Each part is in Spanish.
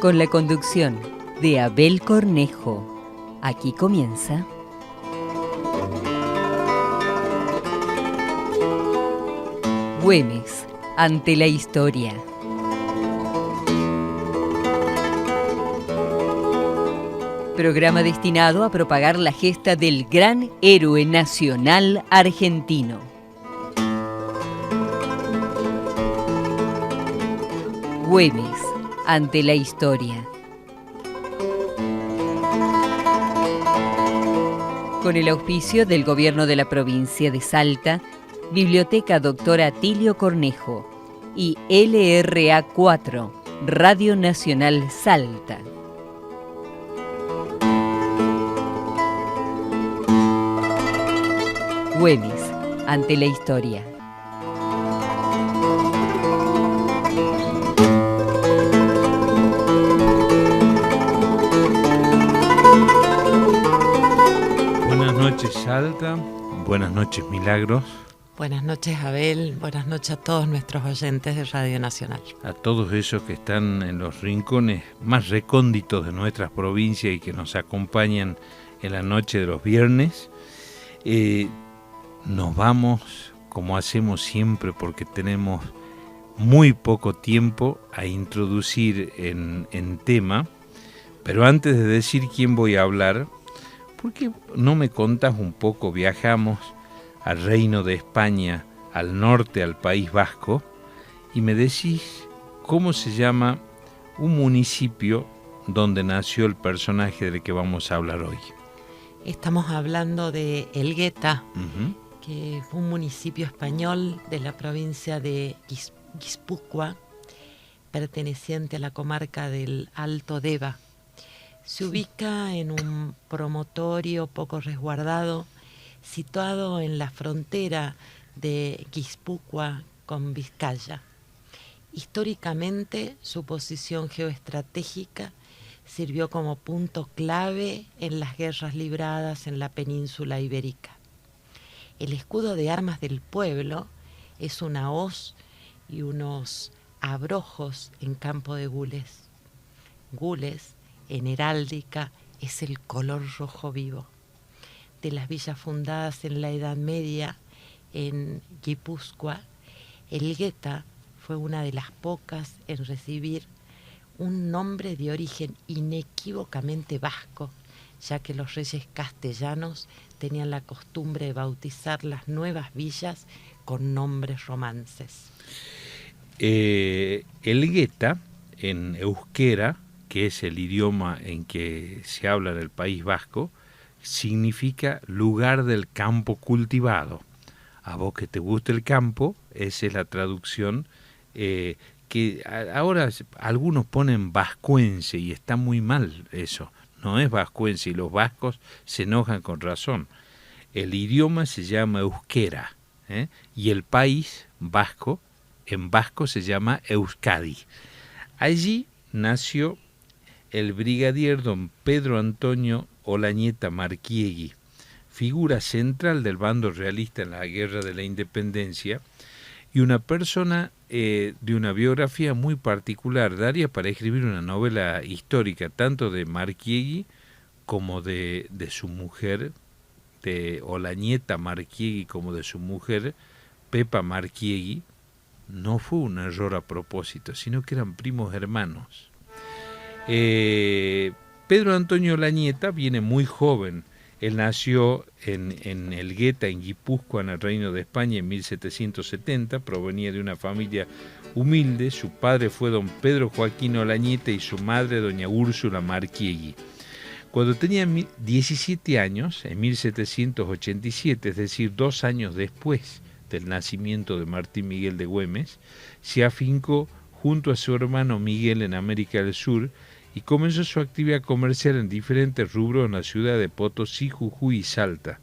con la conducción de Abel Cornejo. Aquí comienza Güemes ante la historia. Programa destinado a propagar la gesta del gran héroe nacional argentino. Güemes ante la historia. Con el auspicio del Gobierno de la Provincia de Salta, Biblioteca Dr. Atilio Cornejo y LRA 4, Radio Nacional Salta. Güemes ante la historia. Buenas noches Salta, buenas noches Milagros. Buenas noches Abel, buenas noches a todos nuestros oyentes de Radio Nacional. A todos esos que están en los rincones más recónditos de nuestras provincias y que nos acompañan en la noche de los viernes. Nos vamos, como hacemos siempre, porque tenemos muy poco tiempo, a introducir en tema. Pero antes de decir quién voy a hablar, ¿por qué no me contás un poco? Viajamos al Reino de España, al norte, al País Vasco, y me decís cómo se llama un municipio donde nació el personaje del que vamos a hablar hoy. Estamos hablando de Elgueta, que fue un municipio español de la provincia de Guipúzcoa, perteneciente a la comarca del Alto Deva. Se ubica en un promontorio poco resguardado, situado en la frontera de Guipúzcoa con Vizcaya. Históricamente, su posición geoestratégica sirvió como punto clave en las guerras libradas en la península ibérica. El escudo de armas del pueblo es una hoz y unos abrojos en campo de gules. Gules, en heráldica, es el color rojo vivo. De las villas fundadas en la Edad Media en Guipúzcoa, Elgueta fue una de las pocas en recibir un nombre de origen inequívocamente vasco, ya que los reyes castellanos tenían la costumbre de bautizar las nuevas villas con nombres romances. Elgueta, en euskera, que es el idioma en que se habla en el País Vasco, significa lugar del campo cultivado. A vos que te gusta el campo, esa es la traducción, que ahora algunos ponen vascuense y está muy mal eso, no es vascuense y los vascos se enojan con razón. El idioma se llama euskera, y el país vasco, en vasco se llama Euskadi. Allí nació el brigadier don Pedro Antonio Olañeta Marquiegui, figura central del bando realista en la Guerra de la Independencia y una persona de una biografía muy particular, daría para escribir una novela histórica, tanto de Marquiegui como de su mujer, de Olañeta Marquiegui como de su mujer, Pepa Marquiegui. No fue un error a propósito, sino que eran primos hermanos. Pedro Antonio Olañeta viene muy joven. Él nació en Elgueta, en Guipúzcoa, en el Reino de España, en 1770. Provenía de una familia humilde. Su padre fue don Pedro Joaquín Olañeta y su madre, doña Úrsula Marquiegui. Cuando tenía 17 años, en 1787, es decir, 2 años después del nacimiento de Martín Miguel de Güemes, se afincó junto a su hermano Miguel en América del Sur y comenzó su actividad comercial en diferentes rubros en la ciudad de Potosí, Jujuy y Salta.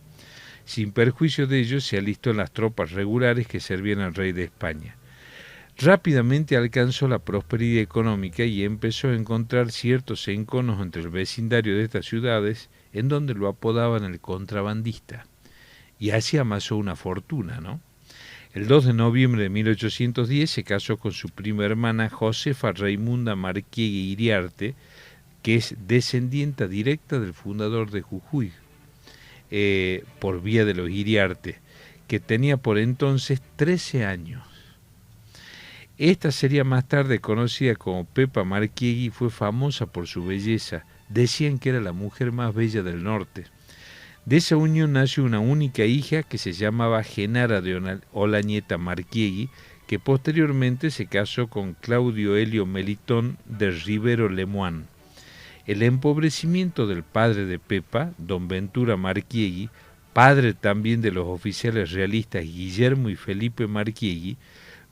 Sin perjuicio de ello, se alistó en las tropas regulares que servían al rey de España. Rápidamente alcanzó la prosperidad económica y empezó a encontrar ciertos enconos entre el vecindario de estas ciudades, en donde lo apodaban el contrabandista. Y así amasó una fortuna, ¿no? El 2 de noviembre de 1810 se casó con su prima hermana Josefa Raimunda Marquiegui Iriarte, que es descendiente directa del fundador de Jujuy, por vía de los Iriarte, que tenía por entonces 13 años. Esta sería más tarde conocida como Pepa Marquiegui, fue famosa por su belleza. Decían que era la mujer más bella del norte. De esa unión nació una única hija que se llamaba Genara de Olañeta Marquiegui, que posteriormente se casó con Claudio Helio Melitón de Rivero Lemoine. El empobrecimiento del padre de Pepa, don Ventura Marquiegui, padre también de los oficiales realistas Guillermo y Felipe Marquiegui,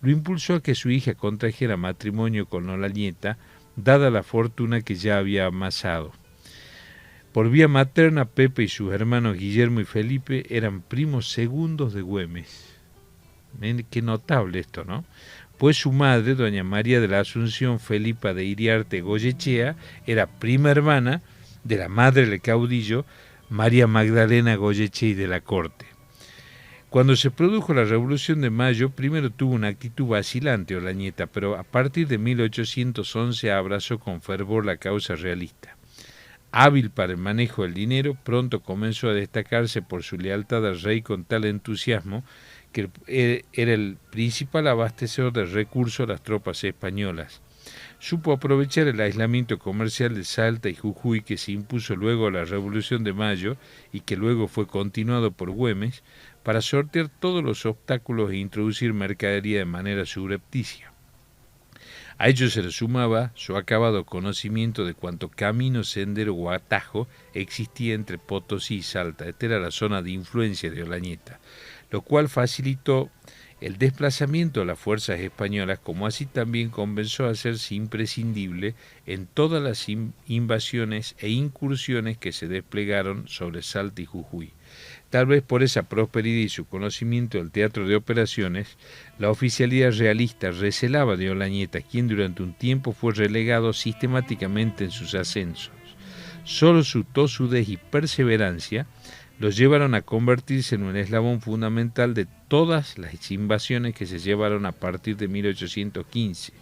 lo impulsó a que su hija contrajera matrimonio con Olañeta, dada la fortuna que ya había amasado. Por vía materna, Pepe y sus hermanos Guillermo y Felipe eran primos segundos de Güemes. Qué notable esto, ¿no? Pues su madre, doña María de la Asunción Felipa de Iriarte Goyechea, era prima hermana de la madre del caudillo María Magdalena Goyechea y de la Corte. Cuando se produjo la Revolución de Mayo, primero tuvo una actitud vacilante Olañeta, pero a partir de 1811 abrazó con fervor la causa realista. Hábil para el manejo del dinero, pronto comenzó a destacarse por su lealtad al rey con tal entusiasmo que era el principal abastecedor de recursos a las tropas españolas. Supo aprovechar el aislamiento comercial de Salta y Jujuy que se impuso luego a la Revolución de Mayo y que luego fue continuado por Güemes para sortear todos los obstáculos e introducir mercadería de manera subrepticia. A ello se le sumaba su acabado conocimiento de cuánto camino, sendero o atajo existía entre Potosí y Salta. Esta era la zona de influencia de Olañeta, lo cual facilitó el desplazamiento de las fuerzas españolas, como así también comenzó a hacerse imprescindible en todas las invasiones e incursiones que se desplegaron sobre Salta y Jujuy. Tal vez por esa prosperidad y su conocimiento del teatro de operaciones, la oficialidad realista recelaba de Olañeta, quien durante un tiempo fue relegado sistemáticamente en sus ascensos. Solo su tosudez y perseverancia los llevaron a convertirse en un eslabón fundamental de todas las invasiones que se llevaron a partir de 1815.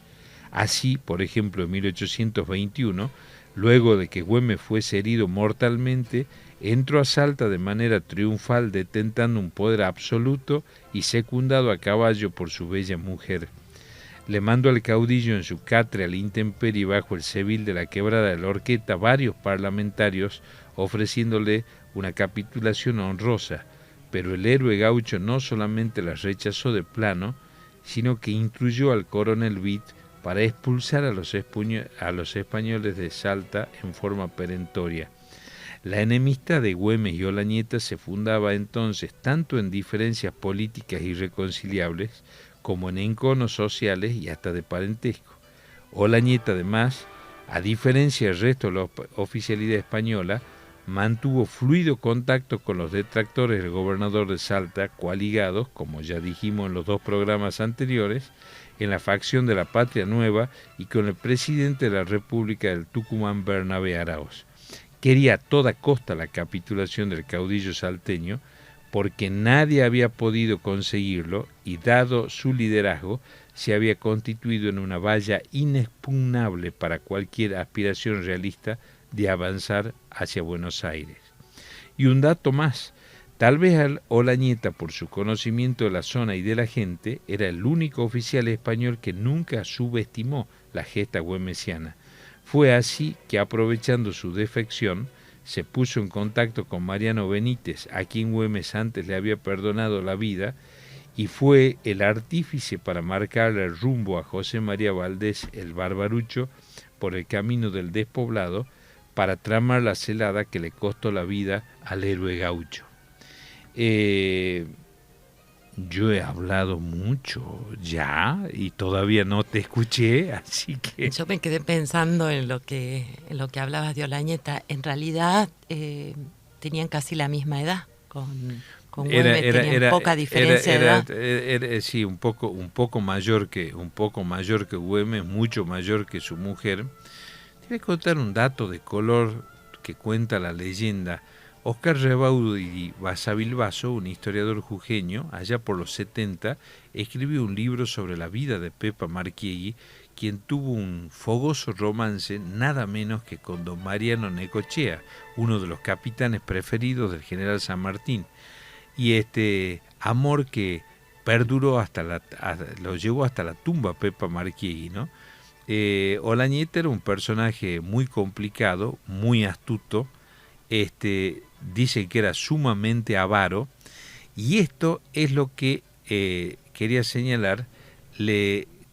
Así, por ejemplo, en 1821, luego de que Güemes fuese herido mortalmente, entró a Salta de manera triunfal, detentando un poder absoluto y secundado a caballo por su bella mujer. Le mandó al caudillo en su catre a la intemperie bajo el cevil de la quebrada de la Horqueta varios parlamentarios, ofreciéndole una capitulación honrosa, pero el héroe gaucho no solamente las rechazó de plano, sino que instruyó al coronel Vitt para expulsar a los españoles de Salta en forma perentoria. La enemistad de Güemes y Olañeta se fundaba entonces tanto en diferencias políticas irreconciliables como en enconos sociales y hasta de parentesco. Olañeta, además, a diferencia del resto de la oficialidad española, mantuvo fluido contacto con los detractores del gobernador de Salta, coaligados, como ya dijimos en los dos programas anteriores, en la facción de la Patria Nueva y con el presidente de la República del Tucumán, Bernabé Araoz. Quería a toda costa la capitulación del caudillo salteño porque nadie había podido conseguirlo y, dado su liderazgo, se había constituido en una valla inexpugnable para cualquier aspiración realista de avanzar hacia Buenos Aires. Y un dato más, tal vez Olañeta, por su conocimiento de la zona y de la gente, era el único oficial español que nunca subestimó la gesta güemesiana. Fue así que, aprovechando su defección, se puso en contacto con Mariano Benítez, a quien Güemes antes le había perdonado la vida, y fue el artífice para marcarle el rumbo a José María Valdés el Barbarucho por el camino del despoblado, para tramar la celada que le costó la vida al héroe gaucho. Yo he hablado mucho ya y todavía no te escuché, así que... Yo me quedé pensando en lo que hablabas de Olañeta. En realidad tenían casi la misma edad con Güemes, tenían poca diferencia de edad. Sí, un poco mayor que Güemes, mucho mayor que su mujer. Te voy a contar un dato de color que cuenta la leyenda. Oscar Rebaudo y Basavilbaso, un historiador jujeño, allá por los 70, escribió un libro sobre la vida de Pepa Marchiegui, quien tuvo un fogoso romance nada menos que con don Mariano Necochea, uno de los capitanes preferidos del general San Martín. Y este amor que perduró lo llevó hasta la tumba Pepa Marchiegui, ¿no? Olañeta era un personaje muy complicado, muy astuto, dicen que era sumamente avaro, y esto es lo que quería señalar.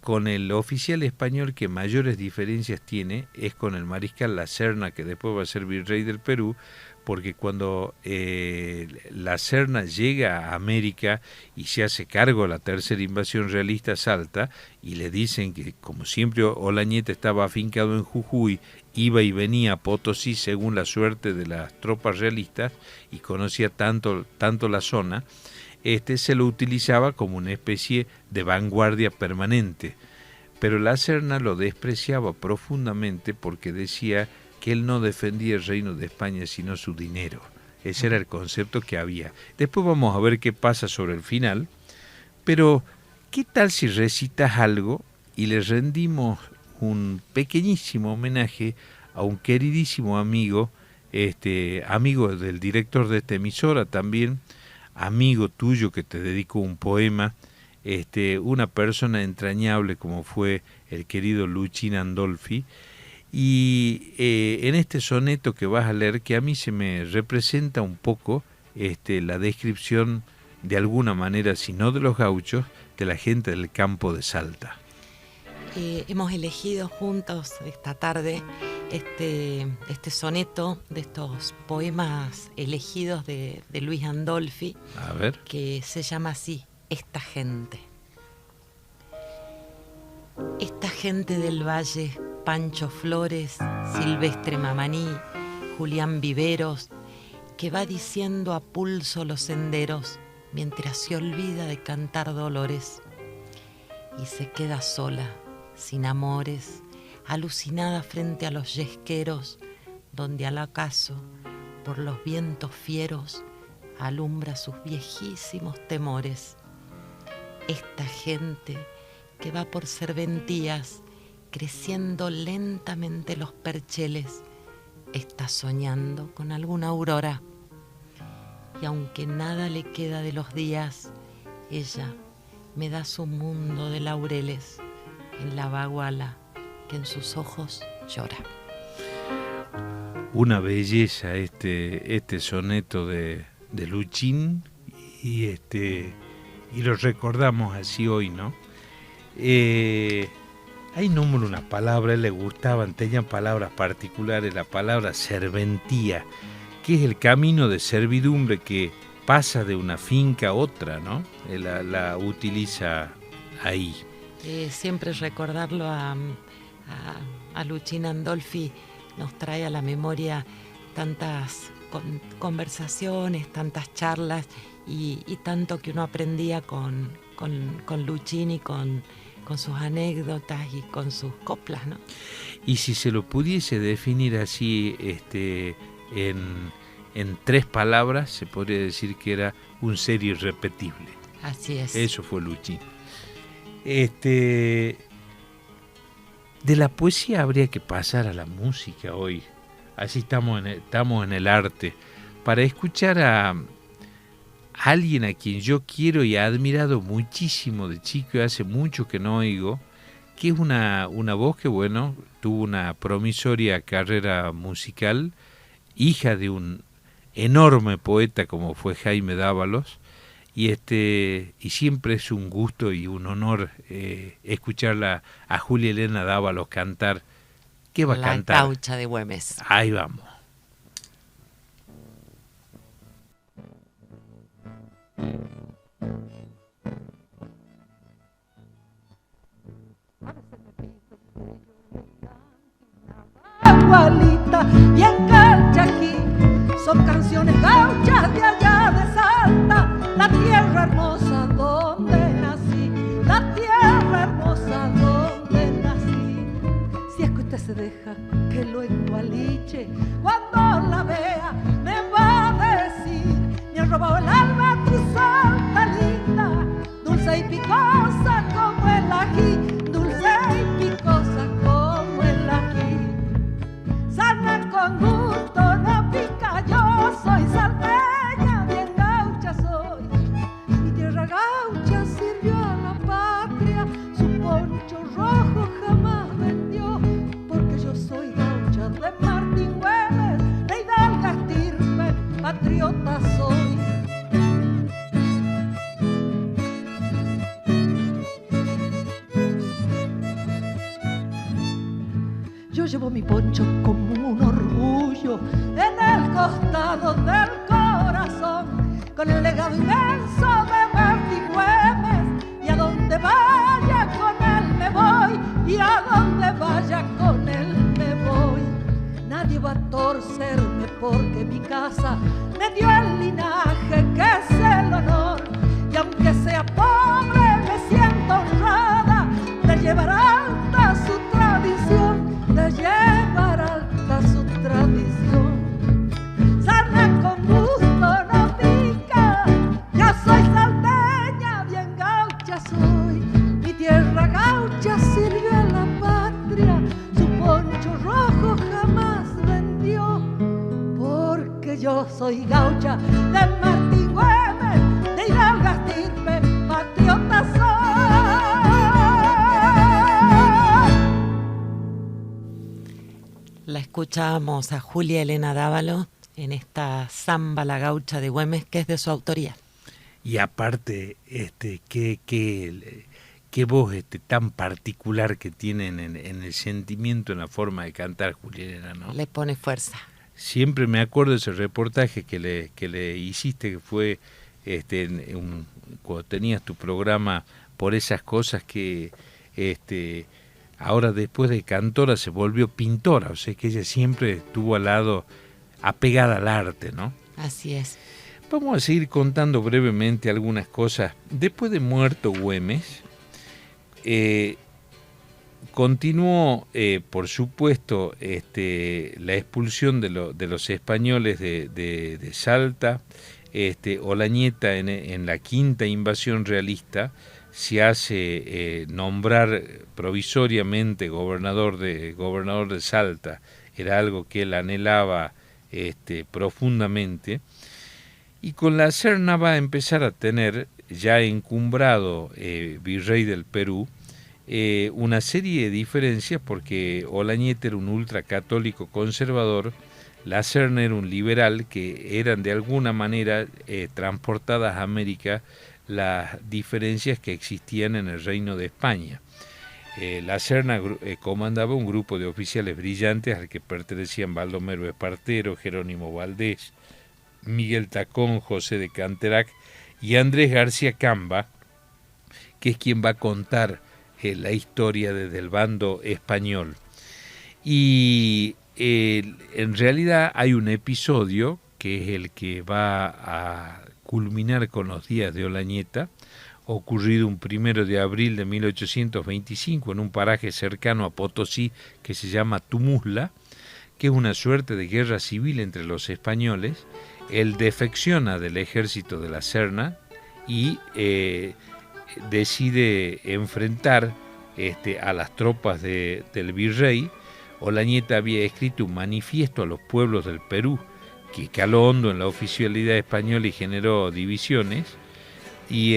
Con el oficial español que mayores diferencias tiene es con el mariscal La Serna, que después va a ser virrey del Perú, porque cuando La Serna llega a América y se hace cargo de la tercera invasión realista a Salta, y le dicen que como siempre Olañeta estaba afincado en Jujuy, iba y venía a Potosí según la suerte de las tropas realistas y conocía tanto la zona, se lo utilizaba como una especie de vanguardia permanente. Pero La Serna lo despreciaba profundamente porque decía que él no defendía el reino de España sino su dinero. Ese era el concepto que había. Después vamos a ver qué pasa sobre el final, pero ¿qué tal si recitas algo y le rendimos un pequeñísimo homenaje a un queridísimo amigo, amigo del director de esta emisora también, amigo tuyo que te dedicó un poema, una persona entrañable como fue el querido Luchín Andolfi, y en este soneto que vas a leer, que a mí se me representa un poco la descripción de alguna manera, si no de los gauchos, de la gente del campo de Salta. Hemos elegido juntos esta tarde este soneto de estos poemas elegidos de Luis Andolfi, a ver, que se llama así: Esta gente. Esta gente del valle, Pancho Flores, Silvestre Mamaní, Julián Viveros, que va diciendo a pulso los senderos mientras se olvida de cantar dolores y se queda sola, sin amores, alucinada frente a los yesqueros, donde al acaso, por los vientos fieros, alumbra sus viejísimos temores. Esta gente que va por serventías, creciendo lentamente los percheles, está soñando con alguna aurora. Y aunque nada le queda de los días, ella me da su mundo de laureles en la baguala que en sus ojos llora. Una belleza este soneto de Luchín, y lo recordamos así hoy, ¿no? Hay número una palabra, a él le gustaban, tenían palabras particulares, la palabra serventía, que es el camino de servidumbre que pasa de una finca a otra, ¿no? La utiliza ahí. Siempre recordarlo a Luchín Andolfi nos trae a la memoria tantas conversaciones, tantas charlas y tanto que uno aprendía con Luchín y con sus anécdotas y con sus coplas, ¿no? Y si se lo pudiese definir así en 3 palabras, se podría decir que era un ser irrepetible. Así es. Eso fue Luchín. De la poesía habría que pasar a la música hoy. Así estamos en el arte. Para escuchar a alguien a quien yo quiero y he admirado muchísimo de chico, y hace mucho que no oigo, que es una voz que, bueno, tuvo una promisoria carrera musical, hija de un enorme poeta como fue Jaime Dávalos, y siempre es un gusto y un honor escucharla a Julia Elena Dávalos cantar. ¿Qué va a cantar? La Gaucha de Güemes. Ahí vamos. Abuelita, bien calchaquí, son canciones gauchas de allá de Salta, la tierra hermosa donde nací, la tierra hermosa donde nací. Si es que usted se deja que lo engualiche, cuando la vea me va a robó el alma tu salta linda, dulce y picosa como el ají, dulce y picosa como el ají. Sana con gusto, no pica, yo soy salteña, bien gaucha soy. Mi tierra gaucha sirvió a la patria, su poncho rojo jamás vendió, porque yo soy gaucha de Martín Güemes, de hidalga estirpe, patriota soy. Yo llevo mi poncho como un orgullo en el costado del corazón, con el legado inmenso de Martín Güemes, y a donde vaya con él me voy, y a donde vaya con él me voy. Nadie va a torcerme porque mi casa me dio el linaje que es el honor, y aunque sea pobre me siento honrada de llevar alta su tradición, de llevar alta su tradición. Sarna con gusto no pica, yo soy salteña, bien gaucha soy. Mi tierra gaucha sirvió a la patria, su poncho rojo jamás vendió, porque yo soy gaucha de Martín Güemes, de hidalga estirpe, patriota soy. La escuchábamos a Julia Elena Dávalo en esta Samba la Gaucha de Güemes, que es de su autoría. Y aparte, qué voz tan particular que tienen en el sentimiento, en la forma de cantar, Julia Elena, ¿no? Le pone fuerza. Siempre me acuerdo de ese reportaje que le hiciste, que fue cuando tenías tu programa Por esas cosas, que ahora después de cantora se volvió pintora, o sea que ella siempre estuvo al lado, apegada al arte, ¿no? Así es. Vamos a seguir contando brevemente algunas cosas. Después de muerto Güemes, continuó, por supuesto, la expulsión de los españoles de Salta. Olañeta en la quinta invasión realista se hace nombrar provisoriamente gobernador de Salta. Era algo que él anhelaba profundamente, y con la Serna va a empezar a tener, ya encumbrado virrey del Perú, una serie de diferencias, porque Olañeta era un ultracatólico conservador, la Serna era un liberal, que eran de alguna manera transportadas a América las diferencias que existían en el Reino de España. La Serna comandaba un grupo de oficiales brillantes al que pertenecían Baldomero Espartero, Jerónimo Valdés, Miguel Tacón, José de Canterac y Andrés García Camba, que es quien va a contar la historia desde el bando español. Y en realidad hay un episodio que es el que va a culminar con los días de Olañeta, ocurrido un 1 de abril de 1825 en un paraje cercano a Potosí que se llama Tumusla, que es una suerte de guerra civil entre los españoles. Él defecciona del ejército de la Serna y decide enfrentar a las tropas del virrey. Olañeta había escrito un manifiesto a los pueblos del Perú que caló hondo en la oficialidad española y generó divisiones, y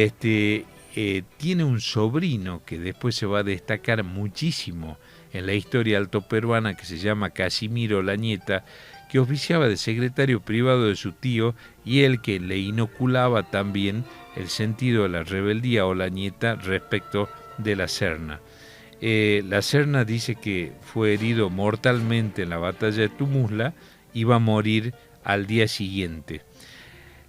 tiene un sobrino que después se va a destacar muchísimo en la historia altoperuana, que se llama Casimiro Olañeta, que oficiaba de secretario privado de su tío, y el que le inoculaba también el sentido de la rebeldía a Olañeta respecto de la Serna. La Serna dice que fue herido mortalmente en la batalla de Tumusla y va a morir al día siguiente.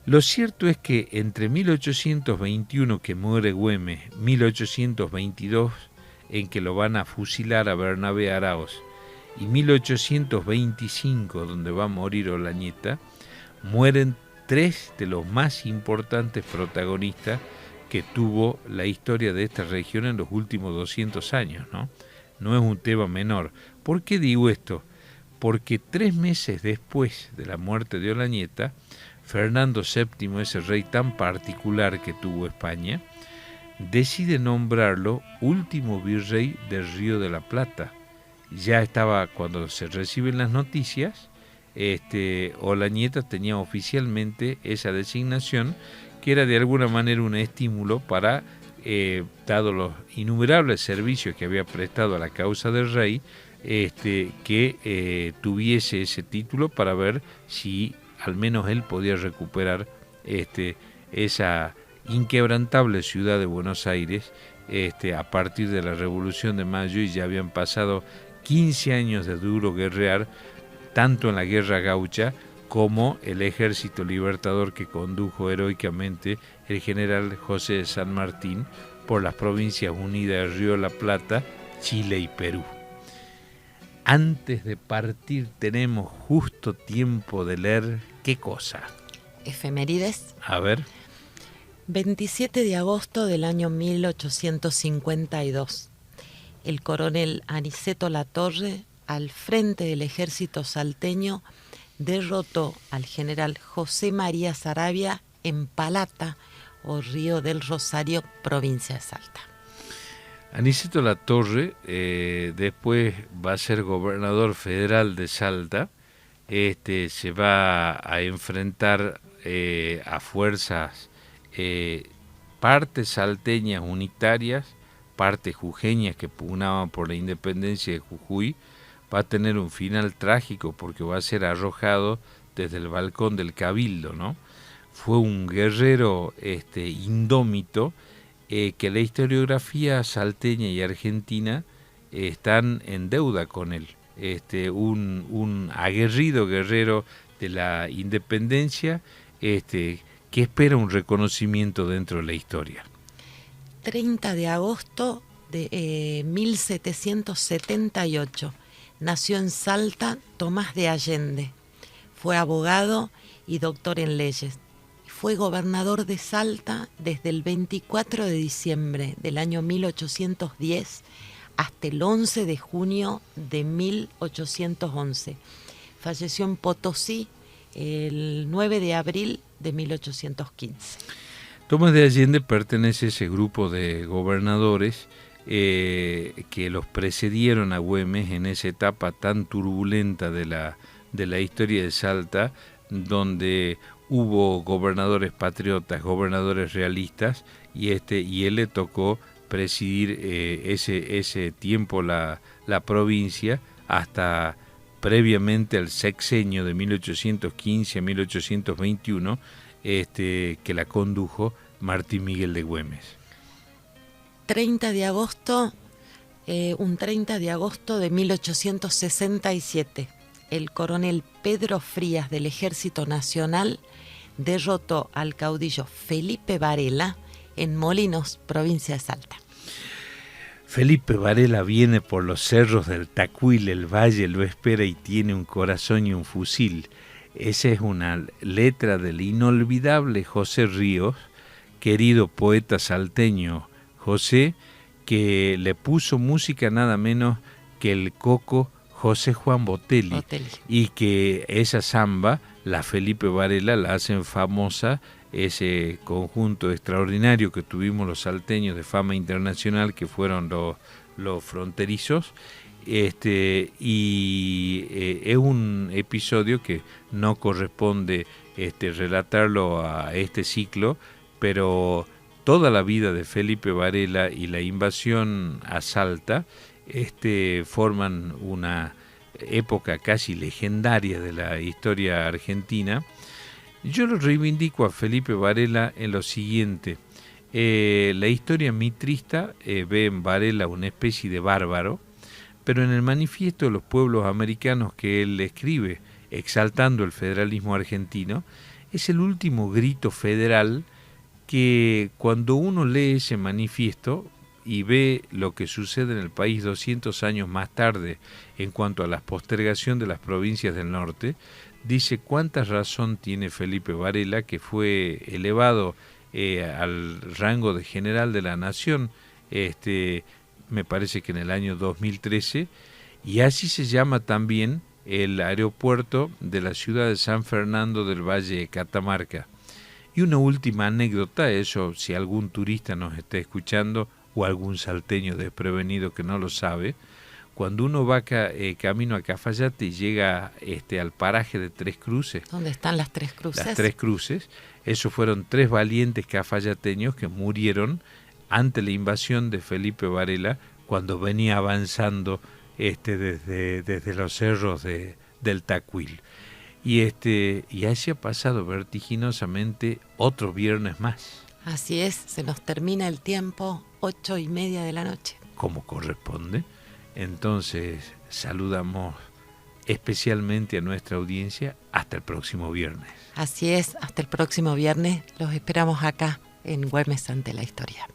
Lo cierto es que entre 1821, que muere Güemes, 1822, en que lo van a fusilar a Bernabé Araoz, y 1825, donde va a morir Olañeta, mueren tres de los más importantes protagonistas que tuvo la historia de esta región en los últimos 200 años, ¿no? No es un tema menor. ¿Por qué digo esto? Porque 3 meses después de la muerte de Olañeta, Fernando VII, ese rey tan particular que tuvo España, decide nombrarlo último virrey del Río de la Plata. Ya estaba, cuando se reciben las noticias, Olañeta tenía oficialmente esa designación, que era de alguna manera un estímulo para, dado los innumerables servicios que había prestado a la causa del rey, que tuviese ese título para ver si al menos él podía recuperar esa inquebrantable ciudad de Buenos Aires a partir de la Revolución de Mayo, y ya habían pasado 15 años de duro guerrear, tanto en la Guerra Gaucha como el ejército libertador que condujo heroicamente el general José de San Martín por las provincias unidas del Río de la Plata, Chile y Perú. Antes de partir tenemos justo tiempo de leer, ¿qué cosa? Efemérides. A ver. 27 de agosto del año 1852. El coronel Aniceto Latorre, al frente del ejército salteño, derrotó al general José María Saravia en Palata, o Río del Rosario, provincia de Salta. Aniceto Latorre después va a ser gobernador federal de Salta. Se va a enfrentar a fuerzas partes salteñas unitarias, partes jujeñas que pugnaban por la independencia de Jujuy. Va a tener un final trágico porque va a ser arrojado desde el balcón del Cabildo, ¿no? Fue un guerrero indómito, que la historiografía salteña y argentina están en deuda con él. Un aguerrido guerrero de la independencia, que espera un reconocimiento dentro de la historia. 30 de agosto de 1778. Nació en Salta Tomás de Allende. Fue abogado y doctor en leyes. Fue gobernador de Salta desde el 24 de diciembre del año 1810 hasta el 11 de junio de 1811. Falleció en Potosí el 9 de abril de 1815. Tomás de Allende pertenece a ese grupo de gobernadores que los precedieron a Güemes en esa etapa tan turbulenta de la historia de Salta, donde hubo gobernadores patriotas, gobernadores realistas, y él le tocó presidir ese tiempo la provincia hasta previamente al sexenio de 1815 a 1821, que la condujo Martín Miguel de Güemes. 30 de agosto, un 30 de agosto de 1867, el coronel Pedro Frías del Ejército Nacional derrotó al caudillo Felipe Varela en Molinos, provincia de Salta. Felipe Varela viene por los cerros del Tacuil, el valle lo espera y tiene un corazón y un fusil. Esa es una letra del inolvidable José Ríos, querido poeta salteño José, que le puso música nada menos que el coco José Juan Botelli. Y que esa samba, la Felipe Varela, la hacen famosa, ese conjunto extraordinario que tuvimos los salteños de fama internacional, que fueron los fronterizos, y es un episodio que no corresponde relatarlo a este ciclo, pero toda la vida de Felipe Varela y la invasión a Salta forman una época casi legendaria de la historia argentina. Yo lo reivindico a Felipe Varela en lo siguiente. La historia mitrista ve en Varela una especie de bárbaro, pero en el manifiesto de los pueblos americanos que él escribe, exaltando el federalismo argentino, es el último grito federal que cuando uno lee ese manifiesto y ve lo que sucede en el país 200 años más tarde en cuanto a la postergación de las provincias del norte, dice cuánta razón tiene Felipe Varela, que fue elevado al rango de general de la nación, me parece que en el año 2013, y así se llama también el aeropuerto de la ciudad de San Fernando del Valle de Catamarca. Y una última anécdota, eso si algún turista nos está escuchando o algún salteño desprevenido que no lo sabe, cuando uno va camino a Cafayate y llega al paraje de Tres Cruces. ¿Dónde están las Tres Cruces? Las Tres Cruces. Esos fueron 3 valientes cafayateños que murieron ante la invasión de Felipe Varela cuando venía avanzando desde los cerros del Tacuil. Y así ha pasado vertiginosamente otro viernes más. Así es, se nos termina el tiempo, 8:30 de la noche. Como corresponde. Entonces saludamos especialmente a nuestra audiencia hasta el próximo viernes. Así es, hasta el próximo viernes los esperamos acá en Güemes ante la Historia.